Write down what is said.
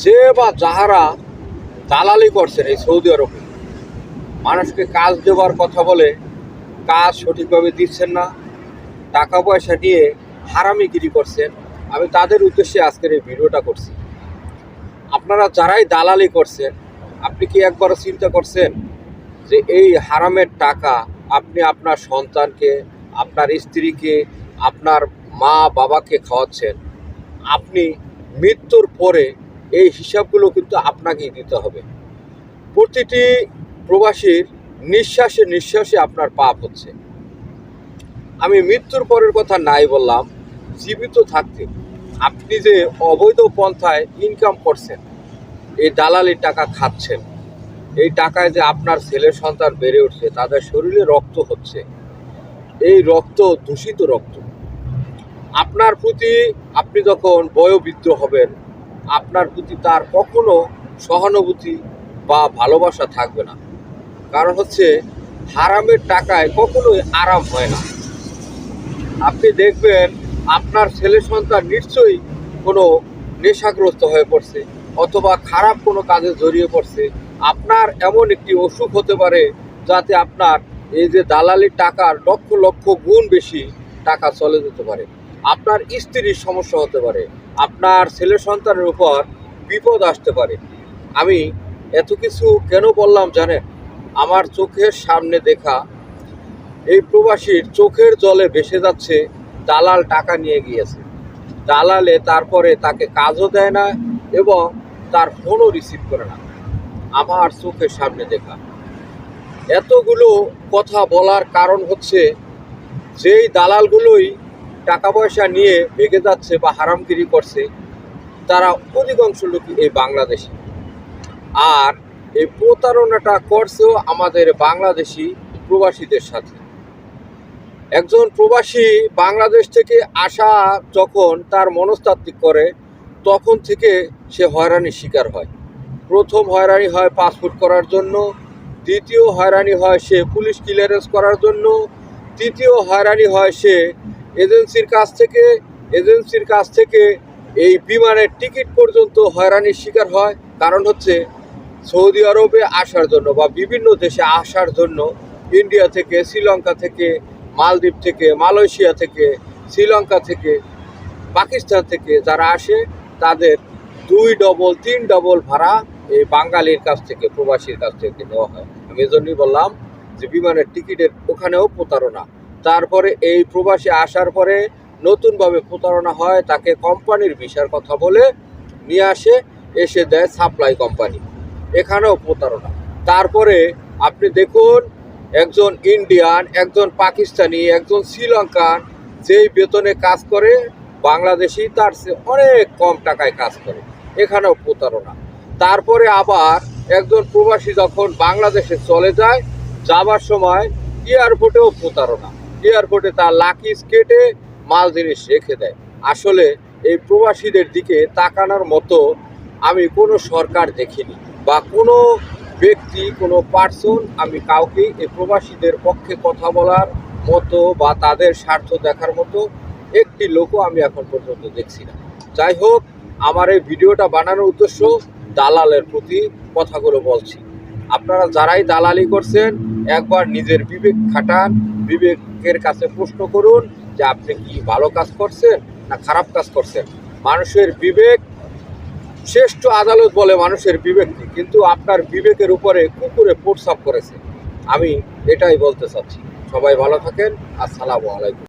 যে বা যাহারা দালালি করছেন এই সৌদি আরবে, মানুষকে কাজ দেওয়ার কথা বলে কাজ সঠিকভাবে দিচ্ছেন না, টাকা পয়সা নিয়ে হারামিগিরি করছেন, আমি তাদের উদ্দেশ্যে আজকের এই ভিডিওটা করছি। আপনারা যারাই দালালি করছেন, আপনি কি একবারও চিন্তা করছেন যে এই হারামের টাকা আপনি আপনার সন্তানকে, আপনার স্ত্রীকে, আপনার মা বাবাকে খাওয়াচ্ছেন? আপনি মৃত্যুর পরে এই হিসাবগুলো কিন্তু আপনাকেই দিতে হবে। প্রতিটি প্রবাসীর নিঃশ্বাসে নিঃশ্বাসে আপনার পাপ হচ্ছে। আমি মৃত্যুর পরের কথা নাই বললাম, জীবিত থাকতে আপনি যে অবৈধ পন্থায় ইনকাম করছেন, এই দালালির টাকা খাচ্ছেন, এই টাকায় যে আপনার ছেলে সন্তান বেড়ে উঠছে, তাদের শরীরে রক্ত হচ্ছে, এই রক্ত দূষিত রক্ত। আপনার প্রতি আপনি যখন বয়োবৃদ্ধ হবেন, আপনার প্রতি তার কখনো সহানুভূতি বা ভালোবাসা থাকবে না। কারণ হচ্ছে হারামের টাকায় কখনোই আরাম হয় না। আপনি দেখবেন আপনার ছেলে সন্তান নিশ্চয়ই কোনো নেশাগ্রস্ত হয়ে পড়ছে অথবা খারাপ কোনো কাজে জড়িয়ে পড়ছে। আপনার এমন একটি অসুখ হতে পারে যাতে আপনার এই যে দালালির টাকার লক্ষ লক্ষ গুণ বেশি টাকা চলে যেতে পারে। আপনার স্ত্রীর সমস্যা হতে পারে, আপনার ছেলে সন্তানের উপর বিপদ আসতে পারে। আমি এত কিছু কেন বললাম জানেন? আমার চোখের সামনে দেখা এই প্রবাসীর চোখের জলে ভেসে যাচ্ছে, দালাল টাকা নিয়ে গিয়েছে। দালালে তারপরে তাকে কাজও দেয় না এবং তার ফোনও রিসিভ করে না। আমার চোখের সামনে দেখা। এতগুলো কথা বলার কারণ হচ্ছে, যেই দালালগুলোই টাকা পয়সা নিয়ে ভেগে যাচ্ছে বা হারামগিরি করছে, তারা অধিকাংশ লোকই এই বাংলাদেশি। আর এই প্রতারণাটা করছেও আমাদের বাংলাদেশি প্রবাসীদের সাথে। একজন প্রবাসী বাংলাদেশ থেকে আসা যখন তার মনস্তাত্ত্বিক করে, তখন থেকে সে হয়রানির শিকার হয়। প্রথম হয়রানি হয় পাসপোর্ট করার জন্য, দ্বিতীয় হয়রানি হয় সে পুলিশ ক্লিয়ারেন্স করার জন্য, তৃতীয় হয়রানি হয় সে এজেন্সির কাছ থেকে এই বিমানের টিকিট পর্যন্ত হয়রানির শিকার হয়। কারণ হচ্ছে সৌদি আরবে আসার জন্য বা বিভিন্ন দেশে আসার জন্য ইন্ডিয়া থেকে, শ্রীলঙ্কা থেকে, মালদ্বীপ থেকে, মালয়েশিয়া থেকে, শ্রীলঙ্কা থেকে, পাকিস্তান থেকে যারা আসে, তাদের 2 ডবল 3 ডবল ভাড়া এই বাঙালির কাছ থেকে, প্রবাসীর কাছ থেকে নেওয়া হয়। আমি এজন্যই বললাম যে বিমানের টিকিটের ওখানেও প্রতারণা। তারপরে এই প্রবাসী আসার পরে নতুনভাবে প্রতারণা হয়, তাকে কোম্পানির ভিসার কথা বলে নিয়ে আসে, এসে দেয় সাপ্লাই কোম্পানি, এখানেও প্রতারণা। তারপরে আপনি দেখুন, একজন ইন্ডিয়ান, একজন পাকিস্তানি, একজন শ্রীলঙ্কান যেই বেতনে কাজ করে, বাংলাদেশি তার চেয়ে অনেক কম টাকায় কাজ করে, এখানেও প্রতারণা। তারপরে আবার একজন প্রবাসী যখন বাংলাদেশে চলে যায়, যাবার সময় এয়ারপোর্টেও প্রতারণা। এয়ারপোর্টে তার লাকিজ কেটে মাল জিনিস রেখে দেয়। আসলে এই প্রবাসীদের দিকে তাকানোর মতো আমি কোনো সরকার দেখিনি বা কোনো ব্যক্তি, কোনো পার্সন, আমি কাউকে এই প্রবাসীদের পক্ষে কথা বলার মতো বা তাদের স্বার্থ দেখার মতো একটি লোকও আমি এখন পর্যন্ত দেখছি না। যাই হোক, আমার এই ভিডিওটা বানানোর উদ্দেশ্য দালালের প্রতি কথাগুলো বলছি। আপনারা যারাই দালালি করছেন, একবার নিজের বিবেক খাটান, বিবেকের কাছে প্রশ্ন করুন যে আপনি কি ভালো কাজ করছেন না খারাপ কাজ করছেন। মানুষের বিবেক শ্রেষ্ঠ আদালত বলে মানুষের বিবেককে, কিন্তু আপনার বিবেকের উপরে কুকুরে প্রস্রাব করেছে। আমি এটাই বলতে চাচ্ছি। সবাই ভালো থাকেন। আসসালামু আলাইকুম।